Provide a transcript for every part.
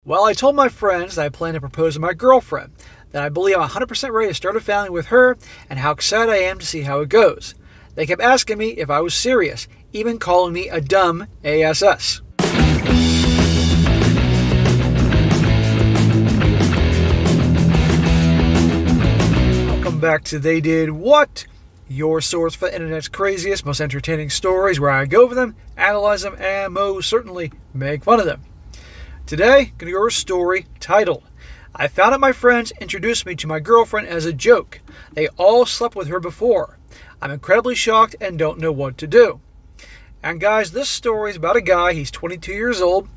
Well, I told my friends that I plan to propose to my girlfriend, that I believe I'm 100% ready to start a family with her, and how excited I am to see how it goes. They kept asking me if I was serious, even calling me a dumb ASS. Welcome back to They Did What? Your source for the internet's craziest, most entertaining stories, where I go over them, analyze them, and most certainly make fun of them. Today, going to go over a story titled, I found out my friends introduced me to my girlfriend as a joke. They all slept with her before. I'm incredibly shocked and don't know what to do. And guys, this story is about a guy. He's 22 years old.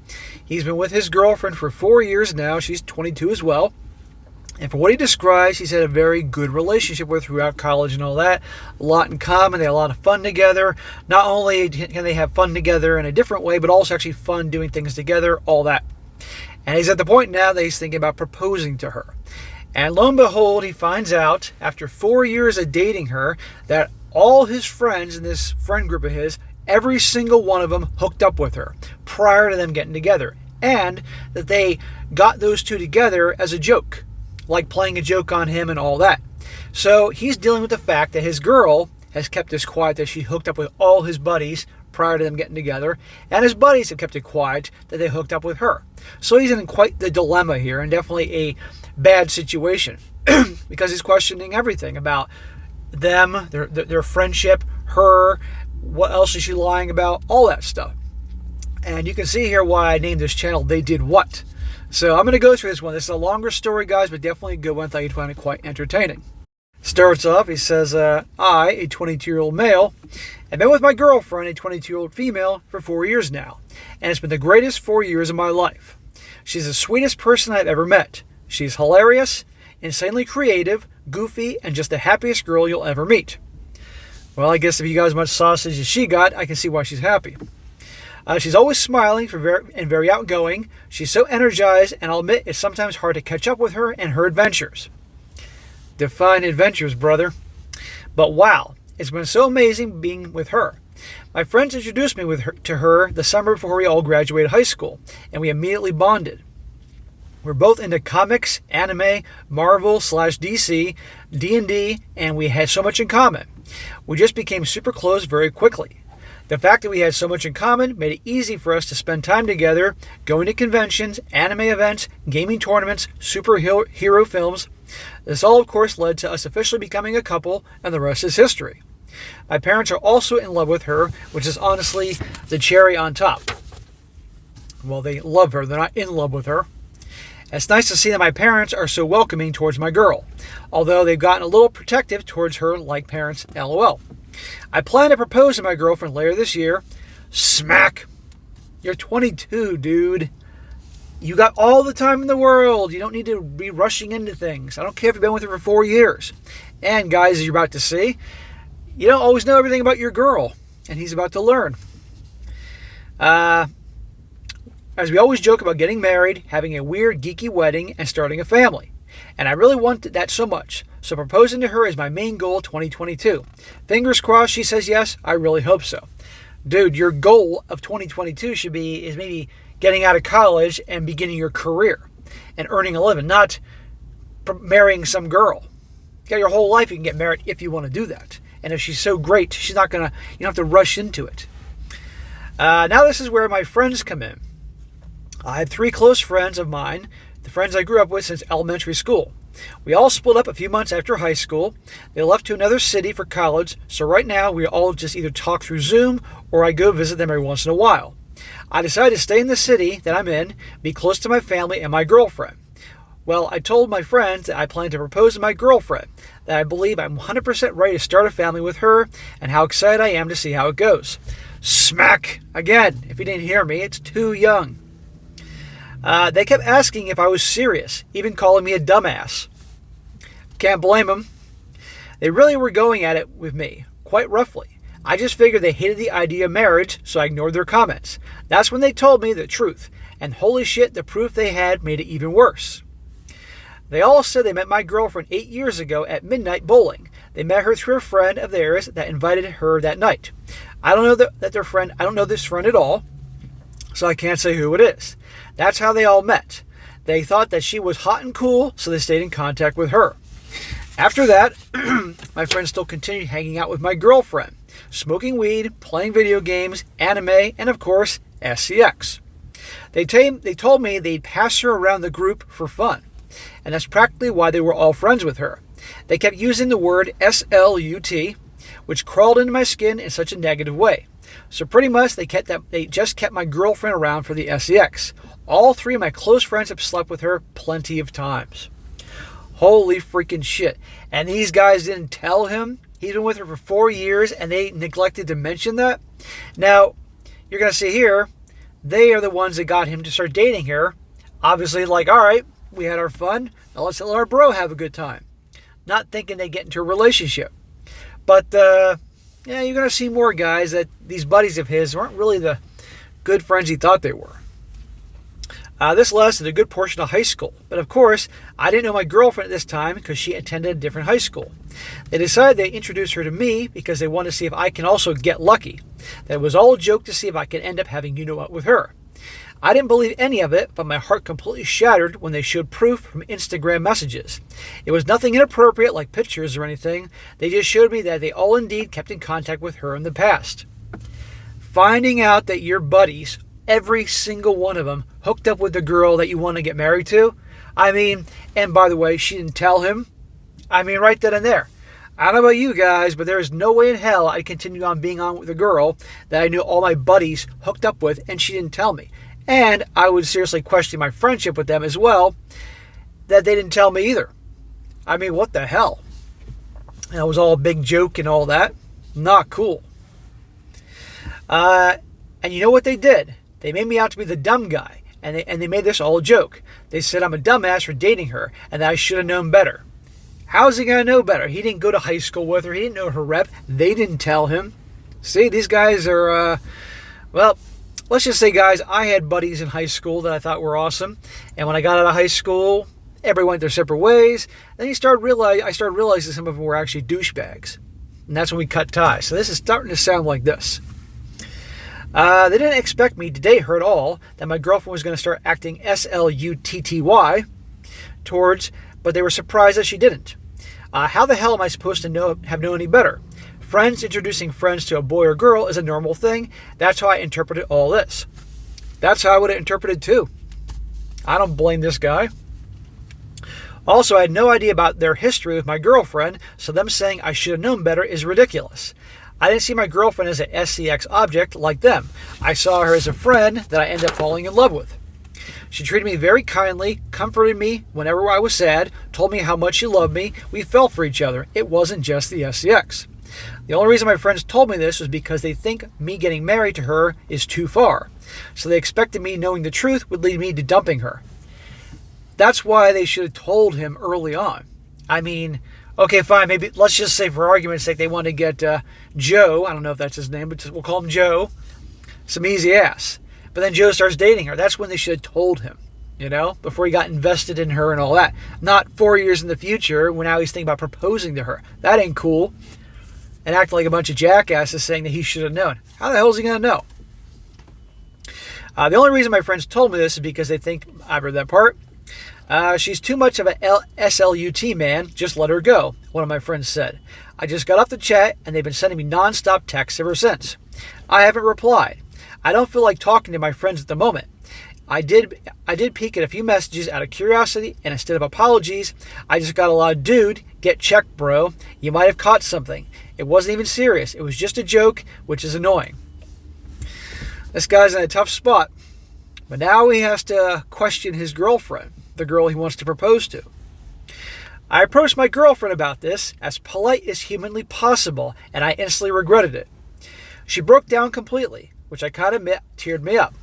He's been with his girlfriend for 4 years now. She's 22 as well. And for what he describes, he's had a very good relationship with her throughout college and all that. A lot in common. They had a lot of fun together. Not only can they have fun together in a different way, but also actually fun doing things together, all that. And he's at the point now that he's thinking about proposing to her. And lo and behold, he finds out, after 4 years of dating her, that all his friends in this friend group of his, every single one of them hooked up with her prior to them getting together. And that they got those two together as a joke, like playing a joke on him and all that. So he's dealing with the fact that his girl has kept this quiet, that she hooked up with all his buddies prior to them getting together, and his buddies have kept it quiet that they hooked up with her. So he's in quite the dilemma here, and definitely a bad situation because he's questioning everything about them, their friendship, her, what else is she lying about, all that stuff. And you can see here why I named this channel They Did What. So I'm going to go through this one. This is a longer story, guys, but definitely a good one. I thought you'd find it quite entertaining. Starts off, he says, I, a 22-year-old male, have been with my girlfriend, a 22-year-old female, for 4 years now, and it's been the greatest 4 years of my life. She's the sweetest person I've ever met. She's hilarious, insanely creative, goofy, and just the happiest girl you'll ever meet. Well, I guess if you got as much sausage as she got, I can see why she's happy. She's always smiling and very outgoing. She's so energized, and I'll admit it's sometimes hard to catch up with her and her adventures. Define adventures, brother. But wow, it's been so amazing being with her. My friends introduced me to her the summer before we all graduated high school, and we immediately bonded. We're both into comics, anime, Marvel/DC, D&D, and we had so much in common. We just became super close very quickly. The fact that we had so much in common made it easy for us to spend time together, going to conventions, anime events, gaming tournaments, superhero films. This all, of course, led to us officially becoming a couple, and the rest is history. My parents are also in love with her, which is honestly the cherry on top. Well, they love her. They're not in love with her. It's nice to see that my parents are so welcoming towards my girl, although they've gotten a little protective towards her like parents, LOL. I plan to propose to my girlfriend later this year. Smack! You're 22, dude. You got all the time in the world. You don't need to be rushing into things. I don't care if you've been with her for 4 years. And guys, as you're about to see, you don't always know everything about your girl. And he's about to learn. As we always joke about getting married, having a weird, geeky wedding, and starting a family. And I really want that so much. So proposing to her is my main goal 2022. Fingers crossed she says yes. I really hope so. Dude, your goal of 2022 is maybe getting out of college and beginning your career and earning a living, not marrying some girl. You got your whole life you can get married if you want to do that. And if she's so great, she's not going to, you don't have to rush into it. Now this is where my friends come in. I had 3 close friends of mine, the friends I grew up with since elementary school. We all split up a few months after high school. They left to another city for college, so right now we all just either talk through Zoom or I go visit them every once in a while. I decided to stay in the city that I'm in, be close to my family and my girlfriend. Well, I told my friends that I plan to propose to my girlfriend, that I believe I'm 100% ready to start a family with her, and how excited I am to see how it goes. Smack! Again, if you didn't hear me, it's too young. They kept asking if I was serious, even calling me a dumbass. Can't blame them. They really were going at it with me, quite roughly. I just figured they hated the idea of marriage, so I ignored their comments. That's when they told me the truth, and holy shit, the proof they had made it even worse. They all said they met my girlfriend 8 years ago at midnight bowling. They met her through a friend of theirs that invited her that night. I don't know their friend. I don't know this friend at all, so I can't say who it is. That's how they all met. They thought that she was hot and cool, so they stayed in contact with her. After that, my friends still continued hanging out with my girlfriend, smoking weed, playing video games, anime, and of course, SCX. They told me they'd pass her around the group for fun, and that's practically why they were all friends with her. They kept using the word SLUT, which crawled into my skin in such a negative way. So pretty much they just kept my girlfriend around for the SEX. All three of my close friends have slept with her plenty of times. Holy freaking shit. And these guys didn't tell him. He's been with her for 4 years and they neglected to mention that. Now, you're going to see here, they are the ones that got him to start dating her. Obviously, like, all right, we had our fun. Now let's let our bro have a good time. Not thinking they get into a relationship. But, yeah, you're going to see more guys that these buddies of his weren't really the good friends he thought they were. This lasted a good portion of high school. But of course, I didn't know my girlfriend at this time because she attended a different high school. They decided they'd introduce her to me because they wanted to see if I can also get lucky. That was all a joke to see if I could end up having you-know-what with her. I didn't believe any of it, but my heart completely shattered when they showed proof from Instagram messages. It was nothing inappropriate like pictures or anything. They just showed me that they all indeed kept in contact with her in the past. Finding out that your buddies, every single one of them, hooked up with the girl that you want to get married to. I mean, and by the way, she didn't tell him. I mean, right then and there. I don't know about you guys, but there is no way in hell I'd continue on being on with a girl that I knew all my buddies hooked up with and she didn't tell me. And I would seriously question my friendship with them as well, that they didn't tell me either. I mean, what the hell? And it was all a big joke and all that. Not cool. And you know what they did? They made me out to be the dumb guy. And they made this all a joke. They said I'm a dumbass for dating her and that I should have known better. How's he going to know better? He didn't go to high school with her. He didn't know her rep. They didn't tell him. See, these guys are, well, let's just say, guys, I had buddies in high school that I thought were awesome. And when I got out of high school, everyone went their separate ways. Then I started realizing some of them were actually douchebags. And that's when we cut ties. So this is starting to sound like this. They didn't expect me to date her at all, that my girlfriend was going to start acting SLUTTY towards, but they were surprised that she didn't. How the hell am I supposed to have known any better? Friends introducing friends to a boy or girl is a normal thing. That's how I interpreted all this. That's how I would have interpreted too. I don't blame this guy. Also, I had no idea about their history with my girlfriend, so them saying I should have known better is ridiculous. I didn't see my girlfriend as an SCX object like them. I saw her as a friend that I ended up falling in love with. She treated me very kindly, comforted me whenever I was sad, told me how much she loved me. We fell for each other. It wasn't just the SCX. The only reason my friends told me this was because they think me getting married to her is too far. So they expected me knowing the truth would lead me to dumping her. That's why they should have told him early on. I mean, okay, fine, maybe let's just say for argument's sake they want to get Joe, I don't know if that's his name, but we'll call him Joe, some easy ass. But then Joe starts dating her. That's when they should have told him, you know, before he got invested in her and all that. Not 4 years in the future when now he's thinking about proposing to her. That ain't cool. And act like a bunch of jackasses saying that he should have known. How the hell is he going to know? The only reason my friends told me this is because they think, I've read that part, she's too much of a SLUT man, just let her go, one of my friends said. I just got off the chat and they've been sending me non-stop texts ever since. I haven't replied. I don't feel like talking to my friends at the moment. I did peek at a few messages out of curiosity, and instead of apologies, I just got a lot of dude, get checked, bro. You might have caught something. It wasn't even serious. It was just a joke, which is annoying. This guy's in a tough spot. But now he has to question his girlfriend, the girl he wants to propose to. I approached my girlfriend about this as polite as humanly possible, and I instantly regretted it. She broke down completely, which I kind of admit teared me up.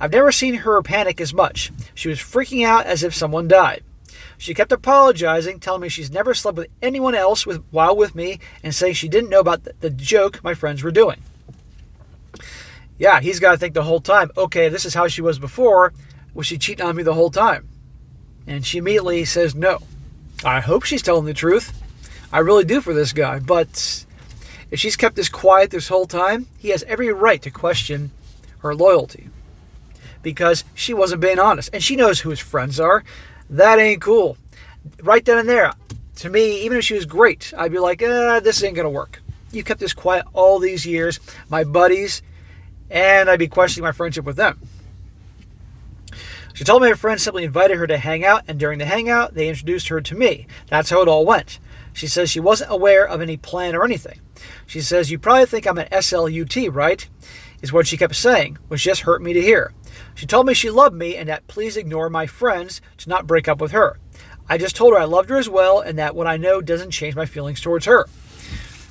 I've never seen her panic as much. She was freaking out as if someone died. She kept apologizing, telling me she's never slept with anyone else while with me, and saying she didn't know about the joke my friends were doing. Yeah, he's got to think the whole time, okay, this is how she was before. Was she cheating on me the whole time? And she immediately says no. I hope she's telling the truth. I really do for this guy. But if she's kept this quiet this whole time, he has every right to question her loyalty. because she wasn't being honest. And she knows who his friends are. That ain't cool. Right then and there, to me, even if she was great, I'd be like, this ain't going to work. You kept this quiet all these years, my buddies, and I'd be questioning my friendship with them. She told me her friend simply invited her to hang out, and during the hangout, they introduced her to me. That's how it all went. She says she wasn't aware of any plan or anything. She says, you probably think I'm an SLUT, right? Is what she kept saying, which just hurt me to hear. She told me she loved me and that please ignore my friends to not break up with her. I just told her I loved her as well and that what I know doesn't change my feelings towards her.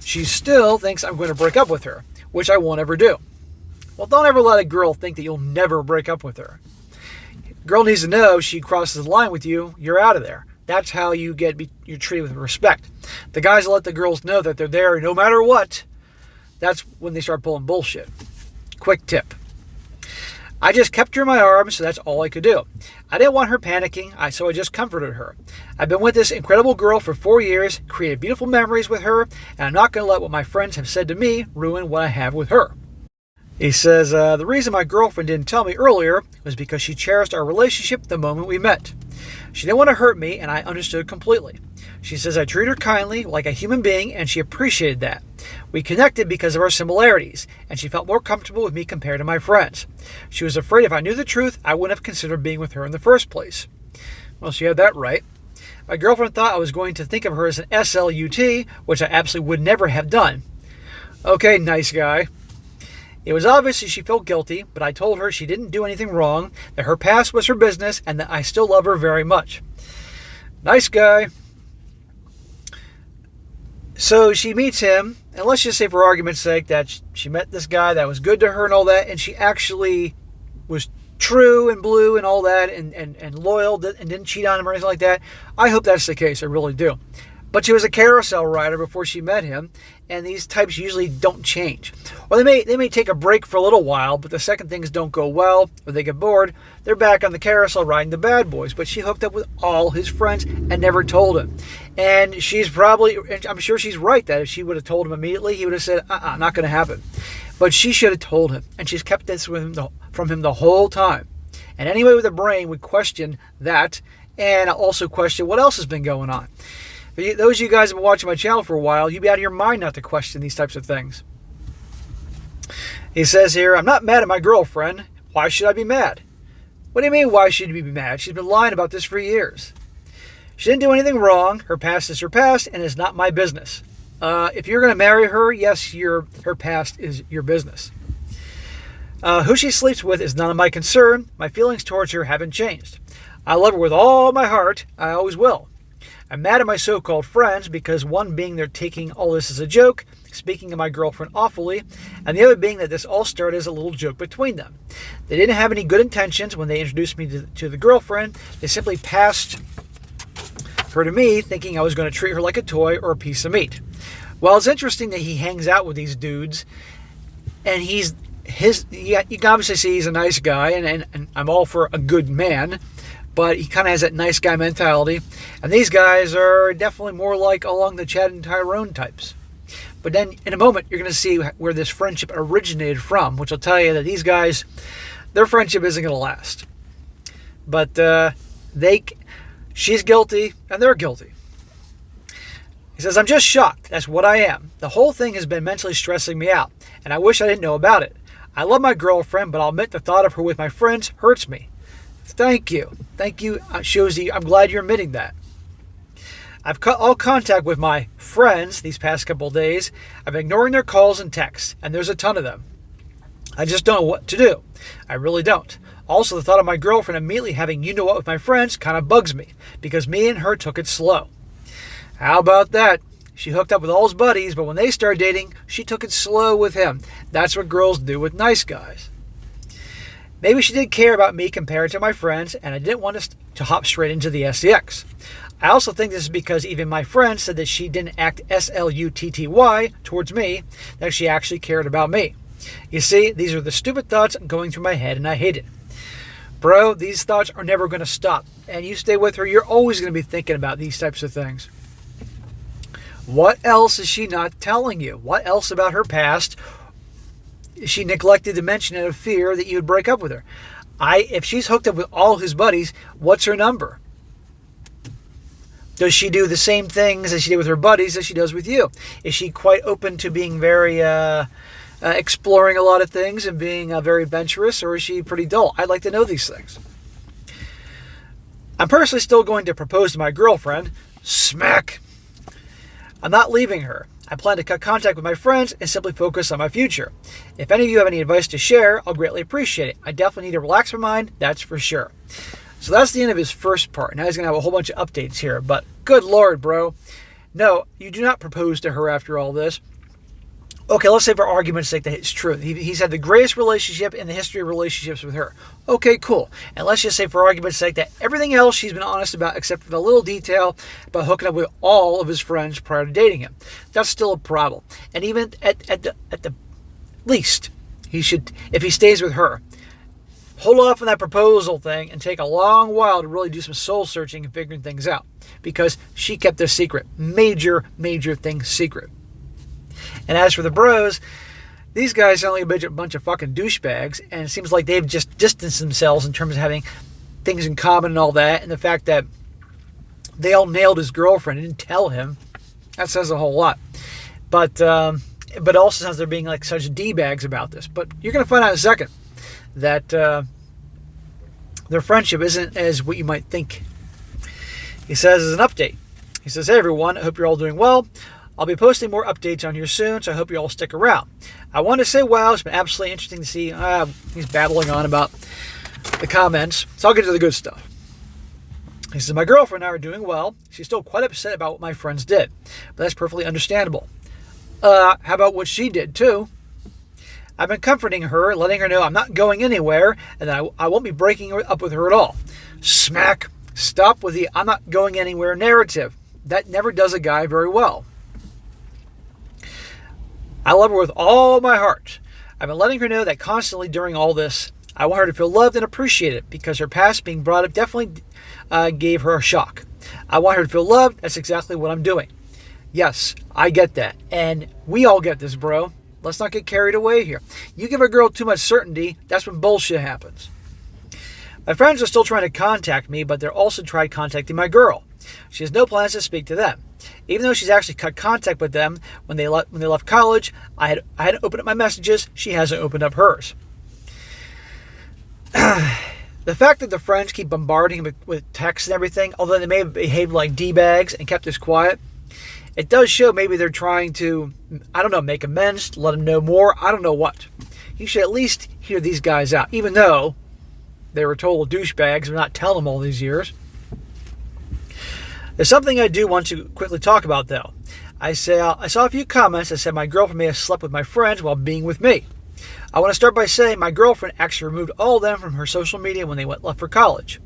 She still thinks I'm going to break up with her, which I won't ever do. Well, don't ever let a girl think that you'll never break up with her. Girl needs to know if she crosses the line with you, you're out of there. That's how you're treated with respect. The guys that let the girls know that they're there no matter what, that's when they start pulling bullshit. Quick tip. I just kept her in my arms, so that's all I could do. I didn't want her panicking, so I just comforted her. I've been with this incredible girl for 4 years, created beautiful memories with her, and I'm not going to let what my friends have said to me ruin what I have with her. He says, the reason my girlfriend didn't tell me earlier was because she cherished our relationship the moment we met. She didn't want to hurt me, and I understood completely. She says I treat her kindly, like a human being, and she appreciated that. We connected because of our similarities, and she felt more comfortable with me compared to my friends. She was afraid if I knew the truth, I wouldn't have considered being with her in the first place. Well, she had that right. My girlfriend thought I was going to think of her as an SLUT, which I absolutely would never have done. Okay, nice guy. It was obvious that she felt guilty, but I told her she didn't do anything wrong, that her past was her business, and that I still love her very much. Nice guy. So she meets him, and let's just say for argument's sake that she met this guy that was good to her and all that, and she actually was true and blue and all that, and loyal and didn't cheat on him or anything like that. I hope that's the case, I really do. But she was a carousel rider before she met him, and these types usually don't change. Or they may take a break for a little while, but the second things don't go well, or they get bored, they're back on the carousel riding the bad boys. But she hooked up with all his friends and never told him. And I'm sure she's right that if she would have told him immediately, he would have said, not going to happen. But she should have told him, and she's kept this from him the whole time. And anybody with a brain would question that, and also question what else has been going on. Those of you guys who have been watching my channel for a while, you'd be out of your mind not to question these types of things. He says here, I'm not mad at my girlfriend. Why should I be mad? What do you mean, why should you be mad? She's been lying about this for years. She didn't do anything wrong. Her past is her past, and it's not my business. If you're going to marry her, yes, her past is your business. Who she sleeps with is none of my concern. My feelings towards her haven't changed. I love her with all my heart. I always will. I'm mad at my so-called friends because one being they're taking all this as a joke, speaking of my girlfriend awfully, and the other being that this all started as a little joke between them. They didn't have any good intentions when they introduced me to the girlfriend. They simply passed her to me thinking I was going to treat her like a toy or a piece of meat. Well, it's interesting that he hangs out with these dudes, and you can obviously see he's a nice guy, and I'm all for a good man, but he kind of has that nice guy mentality. And these guys are definitely more like along the Chad and Tyrone types. But then in a moment, you're going to see where this friendship originated from, which will tell you that these guys, their friendship isn't going to last. But she's guilty and they're guilty. He says, I'm just shocked. That's what I am. The whole thing has been mentally stressing me out, and I wish I didn't know about it. I love my girlfriend, but I'll admit the thought of her with my friends hurts me. Thank you. Thank you. Shows you. I'm glad you're admitting that. I've cut all contact with my friends these past couple of days. I'm ignoring their calls and texts, and there's a ton of them. I just don't know what to do. I really don't. Also, the thought of my girlfriend immediately having you-know-what with my friends kind of bugs me, because me and her took it slow. How about that? She hooked up with all his buddies, but when they started dating, she took it slow with him. That's what girls do with nice guys. Maybe she did care about me compared to my friends, and I didn't want us to hop straight into the SDX. I also think this is because even my friends said that she didn't act SLUTTY towards me, that she actually cared about me. You see, these are the stupid thoughts going through my head, and I hate it. Bro, these thoughts are never going to stop. And you stay with her, you're always going to be thinking about these types of things. What else is she not telling you? What else about her past is she neglected to mention out of fear that you would break up with her? If she's hooked up with all his buddies, what's her number? Does she do the same things as she did with her buddies as she does with you? Is she quite open to being very exploring a lot of things and being very adventurous, or is she pretty dull? I'd like to know these things. I'm personally still going to propose to my girlfriend. Smack! I'm not leaving her. I plan to cut contact with my friends and simply focus on my future. If any of you have any advice to share, I'll greatly appreciate it. I definitely need to relax my mind, that's for sure. So that's the end of his first part. Now he's going to have a whole bunch of updates here, but good Lord, bro. No, you do not propose to her after all this. Okay, let's say for argument's sake that it's true. He's had the greatest relationship in the history of relationships with her. Okay, cool. And let's just say for argument's sake that everything else she's been honest about except for the little detail about hooking up with all of his friends prior to dating him. That's still a problem. And even at the least, he should, if he stays with her, hold off on that proposal thing and take a long while to really do some soul searching and figuring things out. Because she kept this secret. Major thing secret. And as for the bros, these guys sound like a bunch of fucking douchebags, and it seems like they've just distanced themselves in terms of having things in common and all that, and the fact that they all nailed his girlfriend and didn't tell him, that says a whole lot. But it also sounds they're being like such D-bags about this. But you're going to find out in a second that their friendship isn't as what you might think. He says as an update, he says, "Hey everyone, I hope you're all doing well. I'll be posting more updates on here soon, so I hope you all stick around. I want to say, wow, it's been absolutely interesting to see." He's babbling on about the comments, so I'll get to the good stuff. He says, "My girlfriend and I are doing well. She's still quite upset about what my friends did, but that's perfectly understandable. How about what she did, too? I've been comforting her, letting her know I'm not going anywhere, and that I won't be breaking up with her at all." Smack. Stop with the "I'm not going anywhere" narrative. That never does a guy very well. "I love her with all my heart. I've been letting her know that constantly during all this. I want her to feel loved and appreciated because her past being brought up definitely gave her a shock. I want her to feel loved. That's exactly what I'm doing." Yes, I get that. And we all get this, bro. Let's not get carried away here. You give a girl too much certainty, that's when bullshit happens. "My friends are still trying to contact me, but they're also tried contacting my girl. She has no plans to speak to them. Even though she's actually cut contact with them when they left college, I hadn't opened up my messages. She hasn't opened up hers." The fact that the friends keep bombarding him with texts and everything, although they may have behaved like D-bags and kept this quiet, it does show maybe they're trying to, I don't know, make amends, let him know more. I don't know what. You should at least hear these guys out, even though they were total douchebags and not tell them all these years. There's something I do want to quickly talk about, though. I saw a few comments that said my girlfriend may have slept with my friends while being with me. I want to start by saying my girlfriend actually removed all of them from her social media when they left for college.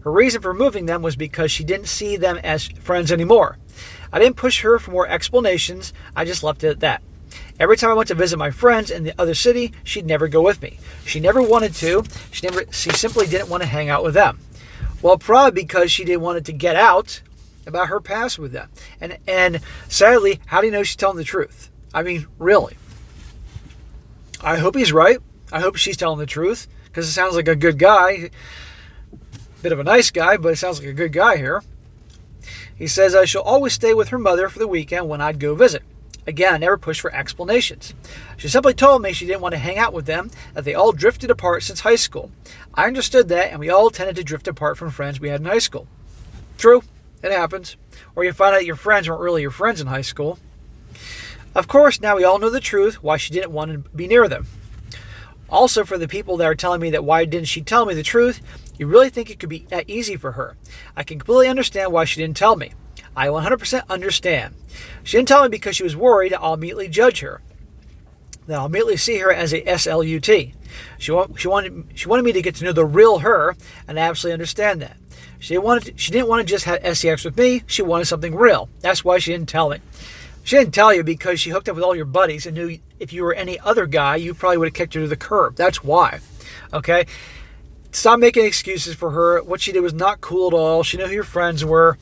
Her reason for removing them was because she didn't see them as friends anymore. I didn't push her for more explanations. I just left it at that. Every time I went to visit my friends in the other city, she'd never go with me. She never wanted to. She simply didn't want to hang out with them. Well, probably because she didn't want it to get out about her past with them. And sadly, how do you know she's telling the truth? I mean, really. I hope he's right. I hope she's telling the truth, because it sounds like a good guy. Bit of a nice guy, but it sounds like a good guy here. He says, "She'll always stay with her mother for the weekend when I'd go visit. Again, I never pushed for explanations. She simply told me she didn't want to hang out with them, that they all drifted apart since high school. I understood that, and we all tended to drift apart from friends we had in high school. True. It happens. Or you find out your friends weren't really your friends in high school. Of course, now we all know the truth, why she didn't want to be near them. Also, for the people that are telling me that why didn't she tell me the truth, you really think it could be that easy for her. I can completely understand why she didn't tell me. I 100% understand. She didn't tell me because she was worried I'll immediately judge her, that I'll immediately see her as a SLUT. She wanted me to get to know the real her, and I absolutely understand that. She didn't want to just have sex with me. She wanted something real. That's why she didn't tell me. She didn't tell you because she hooked up with all your buddies and knew if you were any other guy, you probably would have kicked her to the curb. That's why. Okay? Stop making excuses for her. What she did was not cool at all. She knew who your friends were.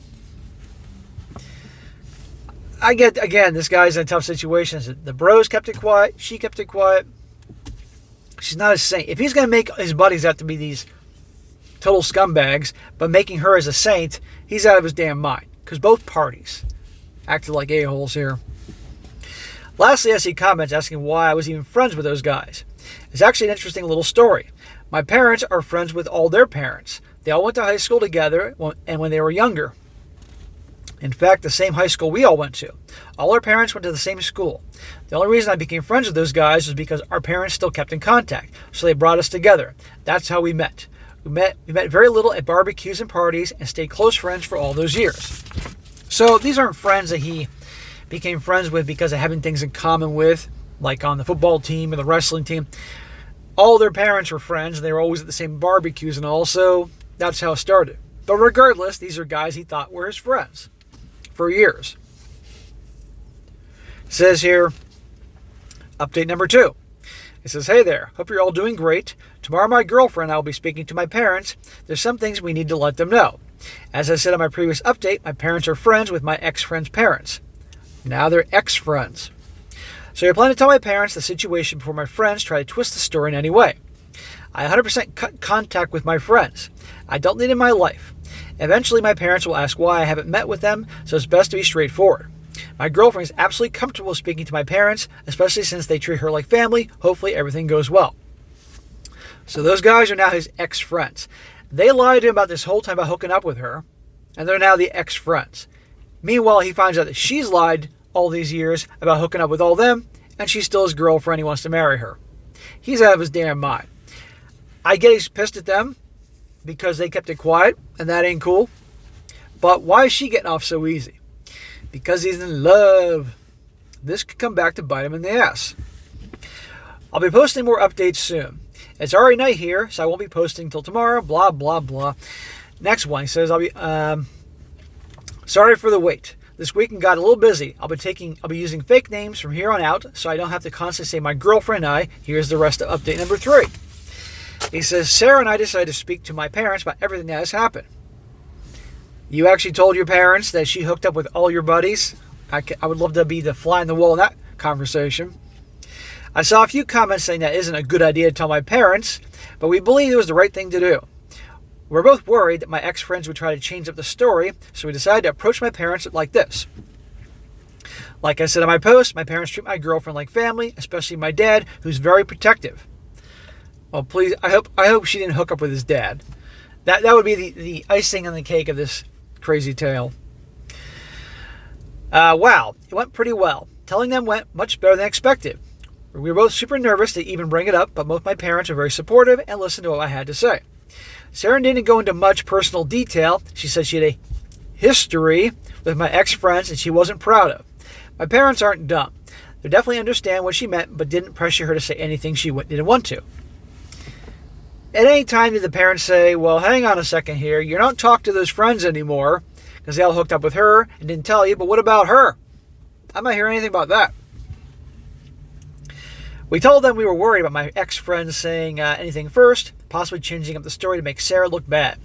I get, again, this guy's in a tough situation. The bros kept it quiet. She kept it quiet. She's not a saint. If he's going to make his buddies out to be these total scumbags, but making her as a saint, he's out of his damn mind. Because both parties acted like a-holes here. Lastly, I see comments asking why I was even friends with those guys. It's actually an interesting little story. My parents are friends with all their parents. They all went to high school together and when they were younger. In fact, the same high school we all went to. All our parents went to the same school. The only reason I became friends with those guys was because our parents still kept in contact, so they brought us together. That's how we met. We met very little at barbecues and parties and stayed close friends for all those years. So these aren't friends that he became friends with because of having things in common with, like on the football team or the wrestling team. All their parents were friends, and they were always at the same barbecues and all, so that's how it started. But regardless, these are guys he thought were his friends for years. It says here, update number 2. It says, hey there, hope you're all doing great. Tomorrow my girlfriend and I will be speaking to my parents. There's some things we need to let them know. As I said in my previous update, my parents are friends with my ex-friend's parents. Now they're ex-friends. So I plan to tell my parents the situation before my friends try to twist the story in any way. I 100% cut contact with my friends. I don't need them in my life. Eventually my parents will ask why I haven't met with them, so it's best to be straightforward. My girlfriend is absolutely comfortable speaking to my parents, especially since they treat her like family. Hopefully everything goes well. So those guys are now his ex-friends. They lied to him about this whole time about hooking up with her, and they're now the ex-friends. Meanwhile, he finds out that she's lied all these years about hooking up with all them, and she's still his girlfriend. He wants to marry her. He's out of his damn mind. I get he's pissed at them because they kept it quiet, and that ain't cool. But why is she getting off so easy? Because he's in love. This could come back to bite him in the ass. I'll be posting more updates soon. It's already night here, so I won't be posting till tomorrow, blah, blah, blah. Next one, he says, I'll be sorry for the wait. This weekend got a little busy. I'll be using fake names from here on out, so I don't have to constantly say my girlfriend and I. Here's the rest of update number 3. He says, Sarah and I decided to speak to my parents about everything that has happened. You actually told your parents that she hooked up with all your buddies? I would love to be the fly in the wall in that conversation. I saw a few comments saying that isn't a good idea to tell my parents, but we believe it was the right thing to do. We're both worried that my ex-friends would try to change up the story, so we decided to approach my parents like this. Like I said in my post, my parents treat my girlfriend like family, especially my dad, who's very protective. Well, please, I hope she didn't hook up with his dad. That would be the icing on the cake of this crazy tale. Wow, it went pretty well. Telling them went much better than expected. We were both super nervous to even bring it up, but both my parents are very supportive and listened to what I had to say. Sarah didn't go into much personal detail. She said she had a history with my ex-friends and she wasn't proud of. My parents aren't dumb. They definitely understand what she meant, but didn't pressure her to say anything she didn't want to. At any time did the parents say, well, hang on a second here. You don't talk to those friends anymore because they all hooked up with her and didn't tell you, but what about her? I'm not hearing anything about that. We told them we were worried about my ex-friends saying anything first, possibly changing up the story to make Sarah look bad.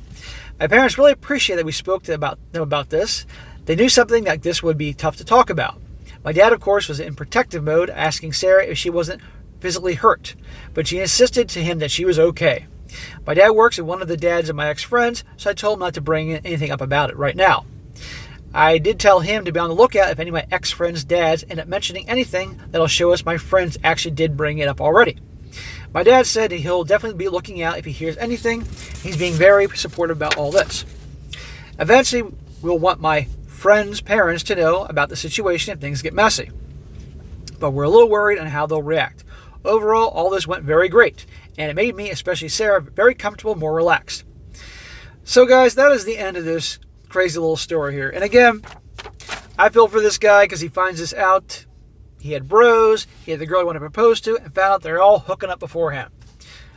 My parents really appreciate that we spoke to them about this. They knew something like this would be tough to talk about. My dad, of course, was in protective mode, asking Sarah if she wasn't physically hurt, but she insisted to him that she was okay. My dad works with one of the dads of my ex-friends, so I told him not to bring anything up about it right now. I did tell him to be on the lookout if any of my ex-friends' dads end up mentioning anything that'll show us my friends actually did bring it up already. My dad said he'll definitely be looking out if he hears anything. He's being very supportive about all this. Eventually, we'll want my friends' parents to know about the situation if things get messy. But we're a little worried on how they'll react. Overall, all this went very great, and it made me, especially Sarah, very comfortable, more relaxed. So guys, that is the end of this crazy little story here. And again, I feel for this guy because he finds this out. He had bros, he had the girl he wanted to propose to, and found out they're all hooking up beforehand.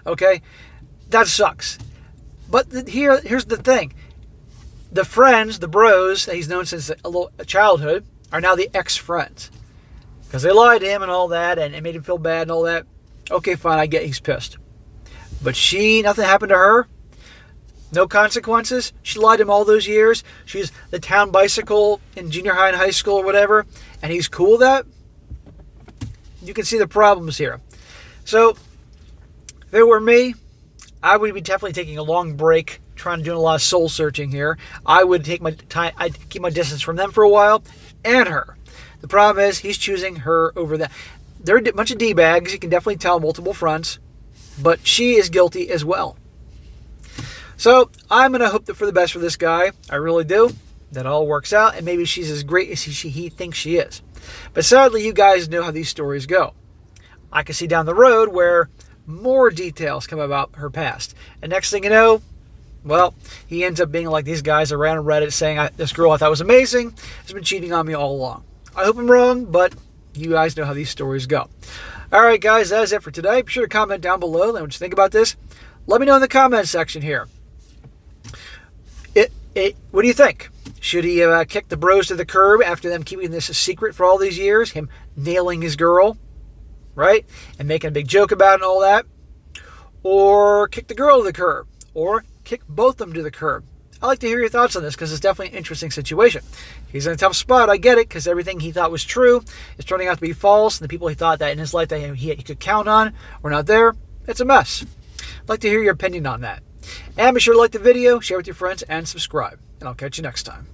Okay? That sucks. But here's the thing. The friends, the bros that he's known since childhood, are now the ex-friends. Because they lied to him and all that, and it made him feel bad and all that. Okay, fine, I get he's pissed. But nothing happened to her. No consequences. She lied to him all those years. She's the town bicycle in junior high and high school or whatever. And he's cool with that. You can see the problems here. So, if it were me, I would be definitely taking a long break trying to do a lot of soul searching here. I would take my time. I'd keep my distance from them for a while, and her. The problem is he's choosing her over that. They're a bunch of D-bags. You can definitely tell multiple fronts, but she is guilty as well. So I'm going to hope for the best for this guy. I really do. That all works out, and maybe she's as great as he thinks she is. But sadly, you guys know how these stories go. I can see down the road where more details come about her past. And next thing you know, well, he ends up being like these guys around Reddit saying, this girl I thought was amazing has been cheating on me all along. I hope I'm wrong, but you guys know how these stories go. All right, guys, that is it for today. Be sure to comment down below. Let me know what you think about this. Let me know in the comment section here. What do you think? Should he kick the bros to the curb after them keeping this a secret for all these years? Him nailing his girl, right? And making a big joke about it and all that? Or kick the girl to the curb? Or kick both of them to the curb? I'd like to hear your thoughts on this because it's definitely an interesting situation. He's in a tough spot. I get it, because everything he thought was true is turning out to be false. And the people he thought that in his life that he could count on were not there. It's a mess. I'd like to hear your opinion on that. And be sure to like the video, share with your friends, and subscribe. And I'll catch you next time.